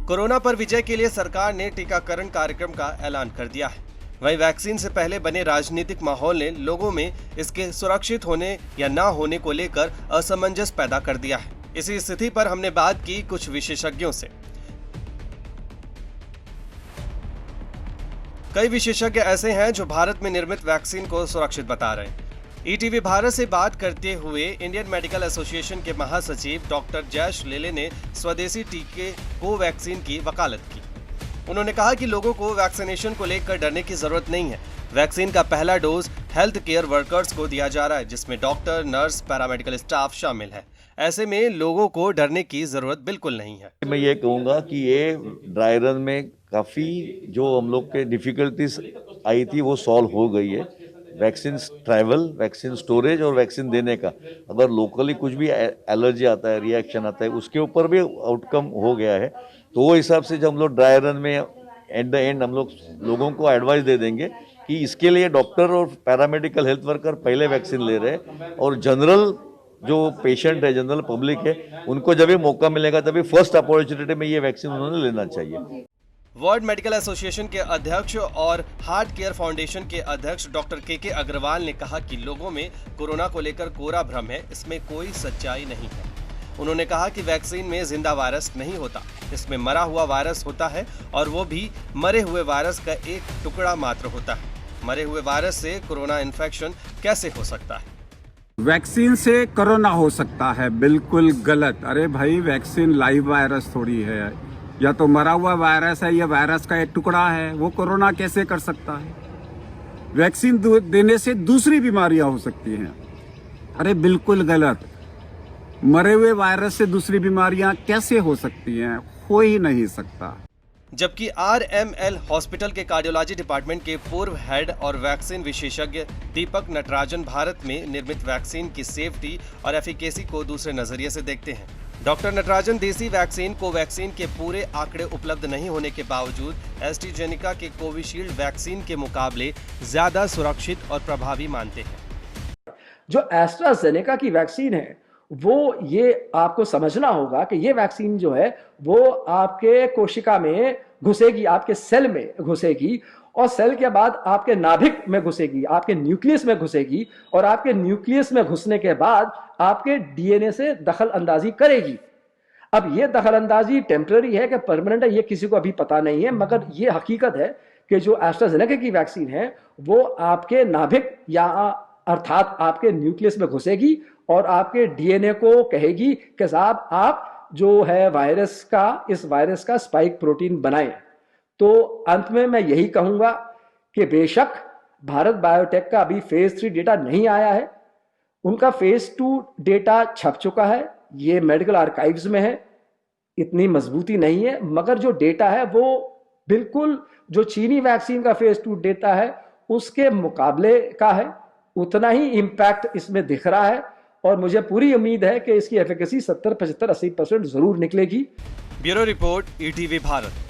Corona पर विजय के लिए सरकार ने टीकाकरण कार्यक्रम का ऐलान कर दिया है। वहीं वैक्सीन से पहले बने राजनीतिक माहौल ने लोगों में इसके सुरक्षित होने या ना होने को लेकर असमंजस पैदा कर दिया है। इसी स्थिति पर हमने बात की कुछ विशेषज्ञों से। कई विशेषज्ञ ऐसे हैं जो भारत में निर्मित वैक्सीन को सुरक्षित बता रहे हैं। ईटीवी भारत से बात करते हुए इंडियन मेडिकल एसोसिएशन के महासचिव डॉक्टर जयेश लेले ने स्वदेशी टीके कोवैक्सीन की वकालत की। उन्होंने कहा कि लोगों को वैक्सीनेशन को लेकर डरने की जरूरत नहीं है। वैक्सीन का पहला डोज हेल्थ केयर वर्कर्स को दिया जा रहा है, जिसमें डॉक्टर, नर्स, पैरामेडिकल स्टाफ शामिल है। ऐसे में लोगों को डरने की जरूरत बिल्कुल नहीं है। मैं ये कहूँगा कि ये ड्राई रन में काफ़ी जो हम लोग के डिफिकल्टीज आई थी वो सॉल्व हो गई है। वैक्सीन ट्रैवल, वैक्सीन स्टोरेज और वैक्सीन देने का, अगर लोकली कुछ भी एलर्जी आता है, रिएक्शन आता है, उसके ऊपर भी आउटकम हो गया है। तो वो हिसाब से जब हम लोग ड्राई रन में एट द एंड हम लोग लोगों को एडवाइस दे देंगे कि इसके लिए डॉक्टर और पैरामेडिकल हेल्थ वर्कर पहले वैक्सीन ले रहे हैं और जनरल जो पेशेंट है, जनरल पब्लिक है, उनको जब भी मौका मिलेगा तभी फर्स्ट अपॉर्चुनिटी में ये वैक्सीन उन्होंने लेना चाहिए। वर्ल्ड मेडिकल एसोसिएशन के अध्यक्ष और हार्ट केयर फाउंडेशन के अध्यक्ष डॉक्टर के अग्रवाल ने कहा कि लोगों में कोरोना को लेकर कोरा भ्रम है, इसमें कोई सच्चाई नहीं है। उन्होंने कहा कि वैक्सीन में जिंदा वायरस नहीं होता, इसमें मरा हुआ वायरस होता है और वो भी मरे हुए वायरस का एक टुकड़ा मात्र होता है। मरे हुए वायरस से कोरोना इन्फेक्शन कैसे हो सकता है? वैक्सीन से कोरोना हो सकता है, बिल्कुल गलत। अरे भाई, वैक्सीन लाइव वायरस थोड़ी है, या तो मरा हुआ वायरस है या वायरस का एक टुकड़ा है। वो कोरोना कैसे कर सकता है? वैक्सीन देने से दूसरी बीमारियां हो सकती हैं। अरे बिल्कुल गलत। मरे हुए वायरस से दूसरी बीमारियां कैसे हो सकती हैं? हो ही नहीं सकता। जबकि RML हॉस्पिटल के कार्डियोलॉजी डिपार्टमेंट के पूर्व हेड और वैक्सीन विशेषज्ञ दीपक नटराजन भारत में निर्मित वैक्सीन की सेफ्टी और एफिकेसी को दूसरे नजरिए से देखते हैं। डॉक्टर नटराजन देसी वैक्सीन कोवैक्सीन के पूरे आंकड़े उपलब्ध नहीं होने के बावजूद एस्ट्राजेनेका के कोविशील्ड वैक्सीन के मुकाबले ज्यादा सुरक्षित और प्रभावी मानते हैं। जो एस्ट्राजेनेका की वैक्सीन है वो ये आपको समझना होगा कि ये वैक्सीन जो है वो आपके कोशिका में घुसेगी, आपके सेल में घुसेगी और सेल के बाद आपके नाभिक में घुसेगी, आपके न्यूक्लियस में घुसेगी और आपके न्यूक्लियस में घुसने के बाद आपके डीएनए से दखल अंदाजी करेगी। अब ये दखल अंदाजी टेम्पररी है कि परमानेंट है, ये किसी को अभी पता नहीं है, मगर ये हकीकत है कि जो एस्ट्राजेनेका की वैक्सीन है वो आपके नाभिक या अर्थात आपके न्यूक्लियस में घुसेगी और आपके डीएनए को कहेगी कि साहब आप जो है इस वायरस का स्पाइक प्रोटीन बनाएं। तो अंत में मैं यही कहूंगा कि बेशक भारत बायोटेक का अभी फेज 3 डेटा नहीं आया है, उनका फेज 2 डेटा छप चुका है, ये मेडिकल आर्काइव्स में है, इतनी मजबूती नहीं है, मगर जो डेटा है वो बिल्कुल जो चीनी वैक्सीन का फेज 2 डेटा है उसके मुकाबले का है, उतना ही इंपैक्ट इसमें दिख रहा है और मुझे पूरी उम्मीद है कि इसकी एफिकेसी 70, 75, 80% जरूर निकलेगी। Bureau report, ETV Bharat.